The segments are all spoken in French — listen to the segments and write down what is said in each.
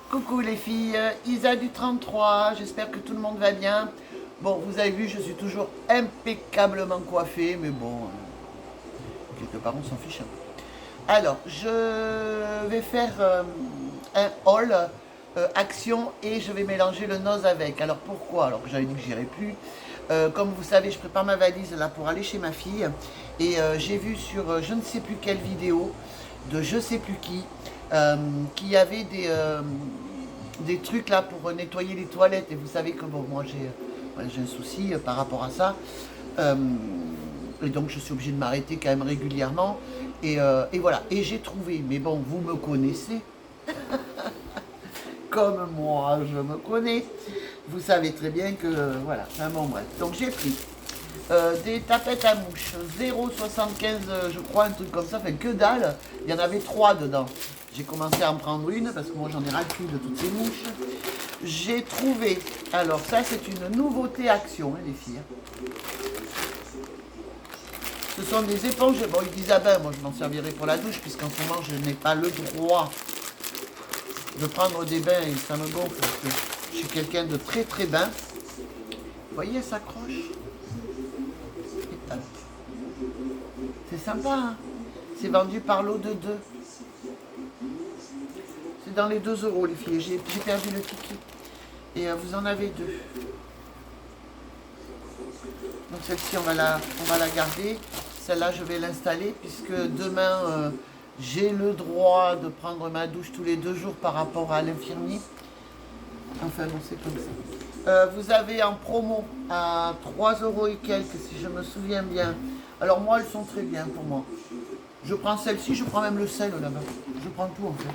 Coucou les filles, Isa du 33, j'espère que tout le monde va bien. Bon, vous avez vu, je suis toujours impeccablement coiffée, mais bon, quelque part on s'en fiche un peu. Alors, je vais faire un haul action et je vais mélanger le nose avec. Alors pourquoi? Alors que j'avais dit que j'irais plus. Comme vous savez, je prépare ma valise là pour aller chez ma fille et j'ai vu sur je ne sais plus quelle vidéo de je sais plus qui qu'il y avait des trucs là pour nettoyer les toilettes. Et vous savez que bon, moi j'ai un souci par rapport à ça. Euh, et donc je suis obligée de m'arrêter quand même régulièrement. Et voilà. Et j'ai trouvé, mais bon, vous me connaissez, comme moi je me connais. Vous savez très bien que voilà, enfin bon bref. Donc j'ai pris des tapettes à mouches, 0,75 je crois, un truc comme ça, fait que dalle. Il y en avait 3 dedans. J'ai commencé à en prendre une parce que moi j'en ai ras le cul de toutes ces mouches. J'ai trouvé, alors ça c'est une nouveauté action hein, les filles. Ce sont des éponges, bon ils disent ah ben moi je m'en servirai pour la douche puisqu'en ce moment je n'ai pas le droit de prendre des bains et ça me gonfle parce que je suis quelqu'un de très très bain. Vous voyez, elle s'accroche. C'est sympa, hein. C'est vendu par lot de 2. C'est dans les 2 € les filles. J'ai perdu le kiki. Et vous en avez 2. Donc celle-ci, on va la garder. Celle-là, je vais l'installer puisque demain, j'ai le droit de prendre ma douche tous les 2 jours par rapport à l'infirmier. Enfin, bon, c'est comme ça. Vous avez en promo à 3 € et quelques, si je me souviens bien. Alors moi, elles sont très bien pour moi. Je prends celle-ci, je prends même le sel là-bas. Je prends tout en fait.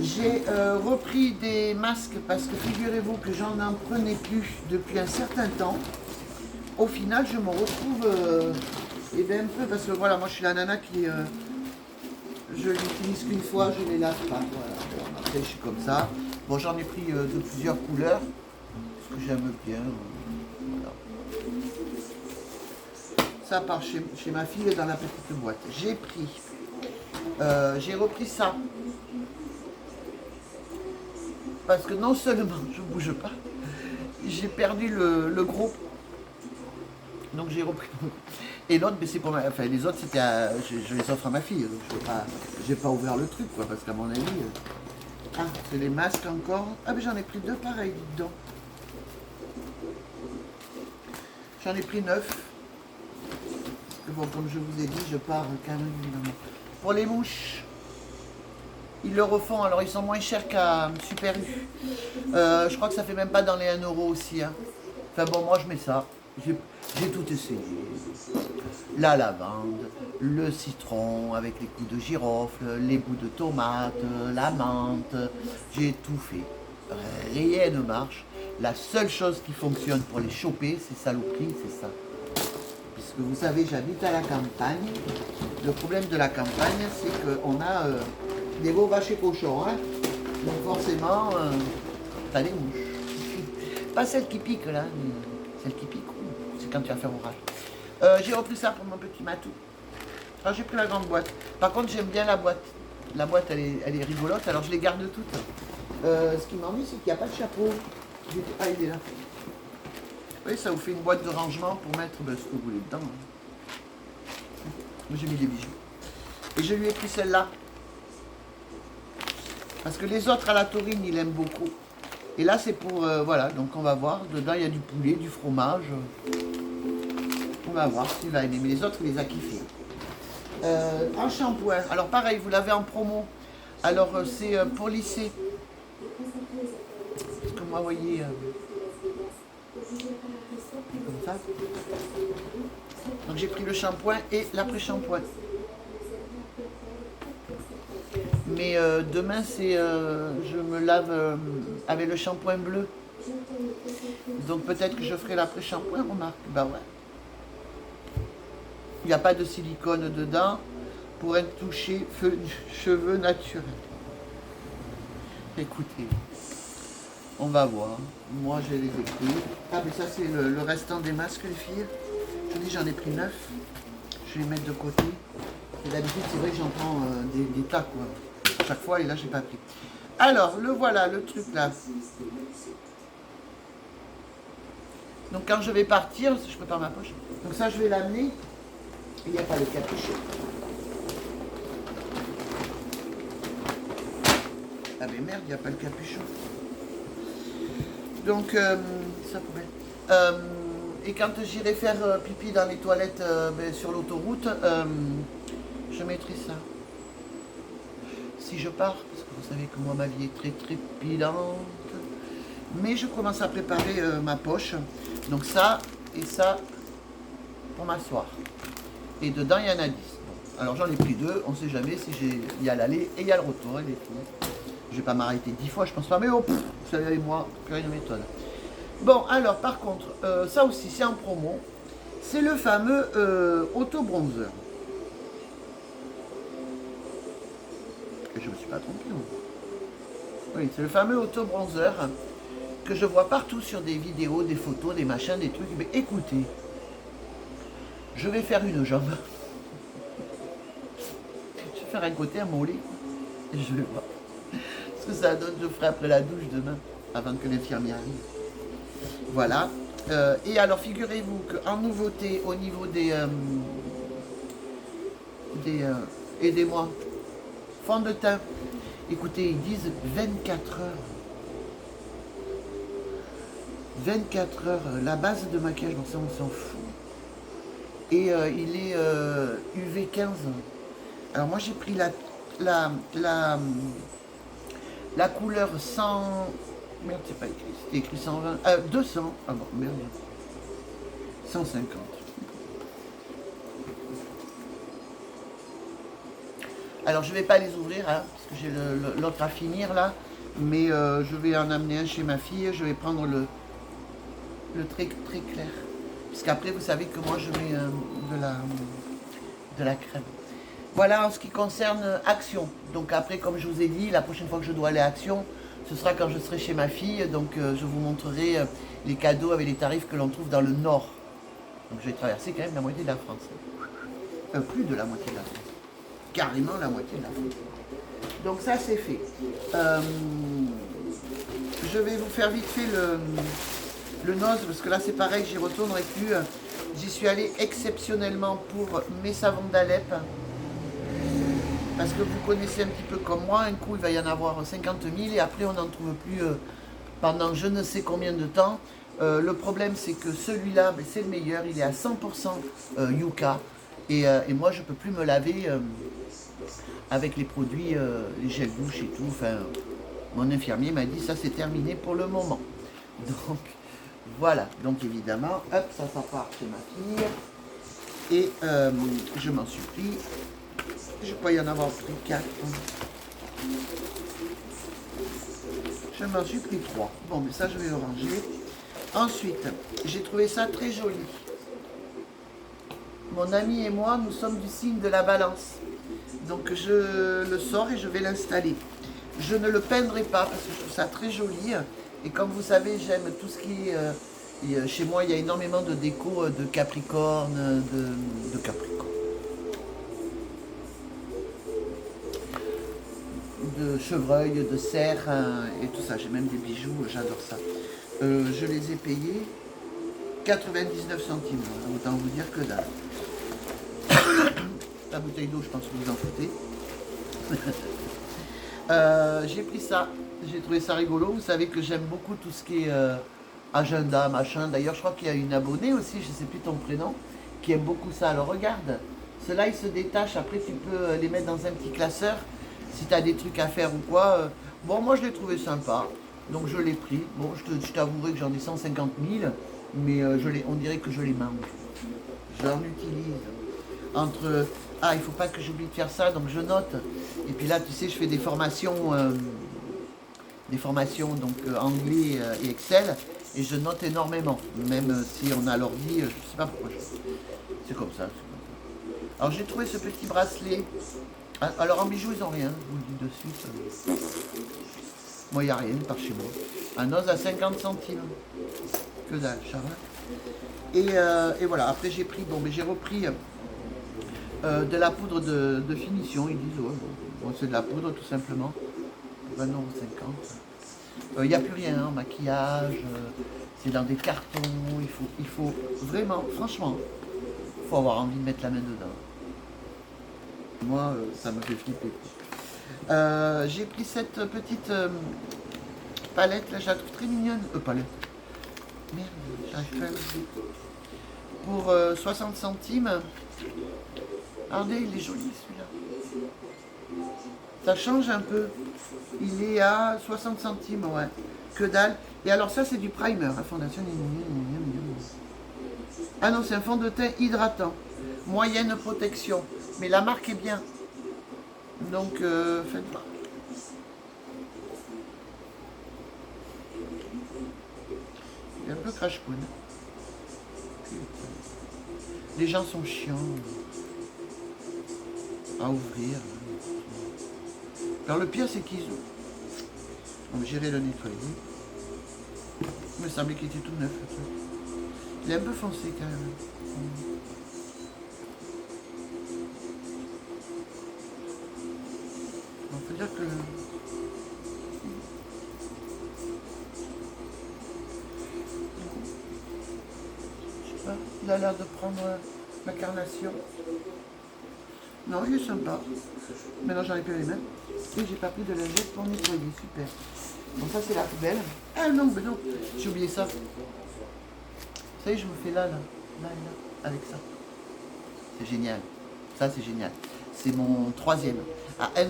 J'ai repris des masques parce que figurez-vous que j'en prenais plus depuis un certain temps. Au final, je me retrouve eh bien, un peu parce que voilà, moi je suis la nana qui je l'utilise qu'une fois, je les lave pas. Voilà. Après, je suis comme ça. Bon, j'en ai pris de plusieurs couleurs parce que j'aime bien. Voilà. Ça part chez ma fille dans la petite boîte. J'ai repris ça parce que non seulement je bouge pas, j'ai perdu le gros. Donc j'ai repris. Et l'autre, mais c'est pour ma. Enfin, les autres, c'était je les offre à ma fille. Donc j'ai pas ouvert le truc, quoi, parce qu'à mon avis. Ah, c'est les masques encore. Ah, mais j'en ai pris 2 pareils, dites donc. J'en ai pris 9. Bon, comme je vous ai dit, je pars quand même évidemment. Pour les mouches, ils le refont. Alors, ils sont moins chers qu'à Super U. Je crois que ça fait même pas dans les 1 € aussi. Hein. Enfin bon, moi je mets ça. J'ai tout essayé. La lavande, le citron avec les coups de girofle, les bouts de tomate, la menthe. J'ai tout fait. Rien ne marche. La seule chose qui fonctionne pour les choper, ces saloperies, c'est ça. Puisque vous savez, j'habite à la campagne. Le problème de la campagne, c'est qu'on a des veaux vaches et cochons. Hein. Donc forcément, t'as des mouches. Pas celles qui piquent là, mais celles qui piquent, c'est quand tu vas faire orage. J'ai repris ça pour mon petit matou. Alors j'ai pris la grande boîte. Par contre, j'aime bien la boîte. La boîte, elle est rigolote, alors je les garde toutes. Ce qui m'ennuie, c'est qu'il n'y a pas de chapeau. Ah, il est là. Oui, ça vous fait une boîte de rangement pour mettre ce que vous voulez dedans. Moi, j'ai mis des bijoux. Et je lui ai pris celle-là. Parce que les autres à la taurine, il aime beaucoup. Et là, c'est pour... voilà, donc on va voir. Dedans, il y a du poulet, du fromage. On va voir s'il va aimer. Mais les autres, il les a kiffés. Un shampoing. Alors pareil, vous l'avez en promo. Alors, c'est pour lisser. Parce que moi, vous voyez... comme ça. Donc j'ai pris le shampoing et l'après-shampoing. Mais demain c'est je me lave avec le shampoing bleu. Donc peut-être que je ferai l'après-shampoing, remarque. Bah ouais. Il n'y a pas de silicone dedans pour un toucher cheveux naturels. Écoutez, on va voir. Moi, je les ai pris. Ah, mais ça, c'est le restant des masques, les filles. Je dis, j'en ai pris 9. Je vais les mettre de côté. Et d'habitude, c'est vrai que j'en prends des tas, quoi. À chaque fois, et là, j'ai pas pris. Alors, le voilà, le truc là. Donc quand je vais partir, je prépare ma poche. Donc ça, je vais l'amener. Il n'y a pas le capuchon. Ah mais merde, il n'y a pas le capuchon. Donc, ça pourrait. Et quand j'irai faire pipi dans les toilettes sur l'autoroute, je mettrai ça. Si je pars, parce que vous savez que moi ma vie est très trépidante. Mais je commence à préparer ma poche. Donc ça et ça pour m'asseoir. Et dedans il y en a 10. Bon, alors j'en ai pris 2, on ne sait jamais si il y a l'aller et il y a le retour. Et les filles. Je vais pas m'arrêter 10 fois, je pense pas, mais oh, vous savez avec moi, que rien ne m'étonne. Bon, alors par contre, ça aussi c'est en promo. C'est le fameux auto-bronzer. Et je me suis pas trompé. Oui, c'est le fameux auto-bronzer que je vois partout sur des vidéos, des photos, des machins, des trucs. Mais écoutez, je vais faire une jambe. Je vais faire un côté à mon lit. Et je vais voir ce que ça donne. Je ferai après la douche demain, avant que l'infirmière arrive. Voilà. Et alors, figurez-vous qu'en nouveauté, au niveau des aidez-moi, fond de teint, écoutez, ils disent 24 heures. 24 heures, la base de maquillage, bon ça on s'en fout. Et il est UV 15. Alors moi j'ai pris la couleur 100. Merde, c'est pas écrit, c'était écrit 120. 200. Ah bon, merde. 150. Alors je vais pas les ouvrir, hein, parce que j'ai l'autre à finir là. Mais je vais en amener un chez ma fille. Je vais prendre le très, très clair. Parce qu'après, vous savez que moi, je mets de la crème. Voilà en ce qui concerne Action. Donc après, comme je vous ai dit, la prochaine fois que je dois aller à Action, ce sera quand je serai chez ma fille. Donc je vous montrerai les cadeaux avec les tarifs que l'on trouve dans le Nord. Donc je vais traverser quand même la moitié de la France. Plus de la moitié de la France. Carrément la moitié de la France. Donc ça, c'est fait. Je vais vous faire vite fait le nose, parce que là c'est pareil, j'y retournerai plus. J'y suis allée exceptionnellement pour mes savons d'Alep. Parce que vous connaissez un petit peu comme moi, un coup il va y en avoir 50 000 et après on n'en trouve plus pendant je ne sais combien de temps. Le problème c'est que celui-là, ben, c'est le meilleur, il est à 100% Yucca. Et moi je ne peux plus me laver avec les produits, les gels douche et tout. Enfin, mon infirmier m'a dit ça c'est terminé pour le moment. Donc voilà, donc évidemment, hop, ça part chez ma fille. Et je m'en suis pris, je crois y en avoir pris 4. Je m'en suis pris 3. Bon, mais ça je vais le ranger. Ensuite, j'ai trouvé ça très joli. Mon ami et moi, nous sommes du signe de la Balance. Donc je le sors et je vais l'installer. Je ne le peindrai pas parce que je trouve ça très joli. Et comme vous savez, j'aime tout ce qui est... chez moi, il y a énormément de déco de Capricorne, de Capricorne. De chevreuil, de cerf et tout ça. J'ai même des bijoux, j'adore ça. Je les ai payés 99 centimes. Autant vous dire que dalle. La bouteille d'eau, je pense que vous en foutez. J'ai pris ça. J'ai trouvé ça rigolo. Vous savez que j'aime beaucoup tout ce qui est agenda, machin. D'ailleurs, je crois qu'il y a une abonnée aussi, je ne sais plus ton prénom, qui aime beaucoup ça. Alors regarde, ceux-là, ils se détachent. Après, tu peux les mettre dans un petit classeur si tu as des trucs à faire ou quoi. Bon, moi, je l'ai trouvé sympa. Donc, je l'ai pris. Bon, je t'avouerai que j'en ai 150 000, mais on dirait que je les mange. J'en utilise. Entre... Ah, il ne faut pas que j'oublie de faire ça, donc je note. Et puis là, tu sais, je fais des formations donc anglais et Excel, et je note énormément. Même si on a l'ordi, je ne sais pas pourquoi. C'est comme ça. Alors j'ai trouvé ce petit bracelet. Alors en bijoux, ils n'ont rien, je vous le dis dessus. Moi, il n'y a rien par chez moi. Un os à 50 centimes. Que dalle, Charles. Et voilà, après j'ai pris, bon, mais j'ai repris de la poudre de finition, ils disent, ouais, bon, c'est de la poudre tout simplement. €20,50. Il n'y a plus rien, hein, maquillage, c'est dans des cartons, il faut vraiment, franchement, il faut avoir envie de mettre la main dedans. Moi, ça me fait flipper. J'ai pris cette petite palette, là, je la trouve très mignonne. Palette. Merde, j'arrive pas à l'ouvrir. Pour 60 centimes. Regardez, il est joli celui-là. Ça change un peu. Il est à 60 centimes, ouais. Que dalle. Et alors ça, c'est du primer, la fondation. Ah non, c'est un fond de teint hydratant. Moyenne protection. Mais la marque est bien. Donc, faites voir. Il est un peu crash-poune. Les gens sont chiants à ouvrir. Alors le pire, c'est qu'ils ont géré le nettoyer. Il me semblait qu'il était tout neuf. Le truc. Il est un peu foncé quand même. On peut dire que je sais pas, il a l'air de prendre la carnation. Non, il est sympa. Maintenant j'en ai plus les mains. Et j'ai pas pris de lingette pour nettoyer, super. Donc ça c'est la poubelle. Ah non, mais non, j'ai oublié ça. Vous savez, je me fais là, avec ça. C'est génial. Ça c'est génial. C'est mon troisième, à 1,25 €.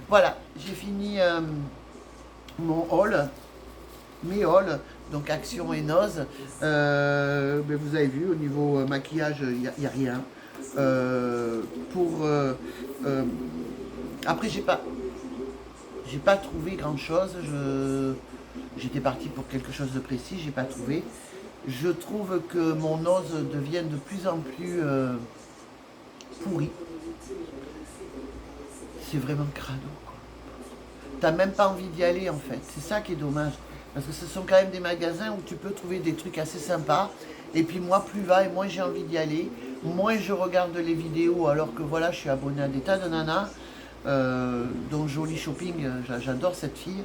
Voilà, j'ai fini mon haul, mes hauls, donc Action et Noz. Mais vous avez vu, au niveau maquillage, il n'y a rien. Après, j'ai pas trouvé grand chose. J'étais parti pour quelque chose de précis, j'ai pas trouvé. Je trouve que mon nose devient de plus en plus pourri. C'est vraiment crado, quoi. T'as même pas envie d'y aller en fait. C'est ça qui est dommage. Parce que ce sont quand même des magasins où tu peux trouver des trucs assez sympas. Et puis moi, plus va et moins j'ai envie d'y aller. Moins je regarde les vidéos alors que voilà, je suis abonné à des tas de nanas. Dont Jolie Shopping, j'adore cette fille.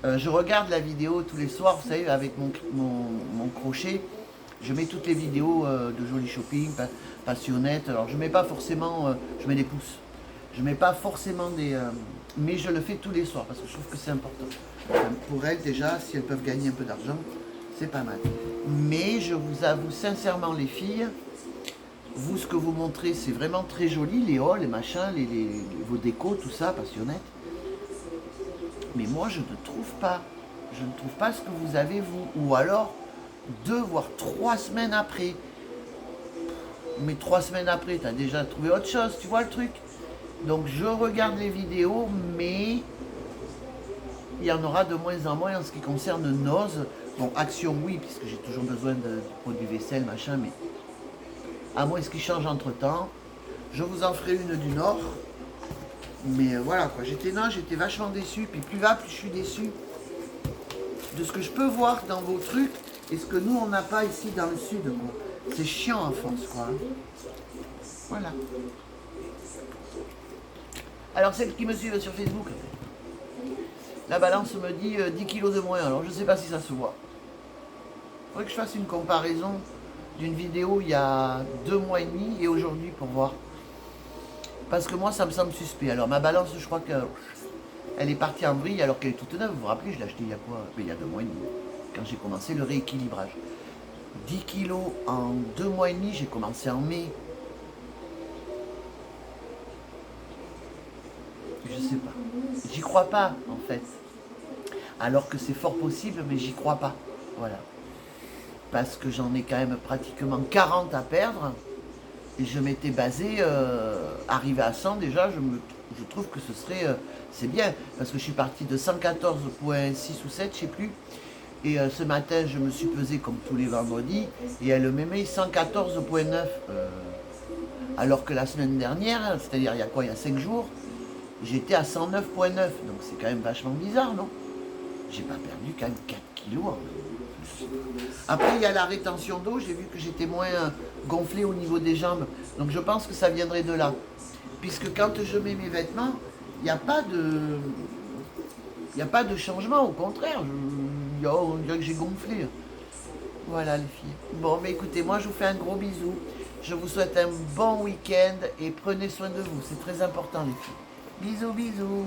Je regarde la vidéo tous les soirs, vous savez, avec mon crochet. Je mets toutes les vidéos de Jolie Shopping, Passionnette. Alors je mets pas forcément, je mets des pouces. Je mets pas forcément des... mais je le fais tous les soirs parce que je trouve que c'est important. Pour elles déjà, si elles peuvent gagner un peu d'argent, c'est pas mal. Mais je vous avoue sincèrement les filles, vous ce que vous montrez c'est vraiment très joli, les hauls, les machins, vos décos, tout ça, Passionnette. Mais moi je ne trouve pas. Je ne trouve pas ce que vous avez vous. Ou alors 2 voire 3 semaines après. Mais 3 semaines après, tu as déjà trouvé autre chose, tu vois le truc. Donc je regarde les vidéos, mais il y en aura de moins en moins en ce qui concerne Noz. Bon, Action oui, puisque j'ai toujours besoin de produits vaisselle, machin, mais à moins ce qui change entre temps. Je vous en ferai une du Nord. Mais voilà quoi, j'étais vachement déçu. Puis plus va, plus je suis déçu de ce que je peux voir dans vos trucs et ce que nous on n'a pas ici dans le sud. C'est chiant en France quoi. Voilà. Alors celles qui me suivent sur Facebook, la balance me dit 10 kilos de moins. Alors je ne sais pas si ça se voit. Il faudrait que je fasse une comparaison d'une vidéo il y a 2 mois et demi et aujourd'hui pour voir. Parce que moi ça me semble suspect. Alors ma balance je crois qu'elle est partie en vrille alors qu'elle est toute neuve. Vous vous rappelez, je l'ai achetée il y a quoi? Il y a 2 mois et demi. Quand j'ai commencé le rééquilibrage. 10 kilos en 2 mois et demi, j'ai commencé en mai. Je sais pas. J'y crois pas, en fait. Alors que c'est fort possible, mais j'y crois pas. Voilà. Parce que j'en ai quand même pratiquement 40 à perdre. Et je m'étais basé, arrivé à 100 déjà, je trouve que ce serait, c'est bien. Parce que je suis parti de 114,6 ou 7, je sais plus. Et ce matin, je me suis pesé comme tous les vendredis. Et elle me met 114,9. Alors que la semaine dernière, c'est-à-dire il y a quoi, il y a 5 jours, j'étais à 109,9. Donc c'est quand même vachement bizarre, non? J'ai pas perdu quand même 4 kilos. Après, il y a la rétention d'eau. J'ai vu que j'étais moins gonflé au niveau des jambes. Donc je pense que ça viendrait de là. Puisque quand je mets mes vêtements, il n'y a pas de... Il n'y a pas de changement, au contraire. On dirait que j'ai gonflé. Voilà les filles. Bon, mais écoutez, moi je vous fais un gros bisou. Je vous souhaite un bon week-end et prenez soin de vous. C'est très important les filles. Bisous, bisous.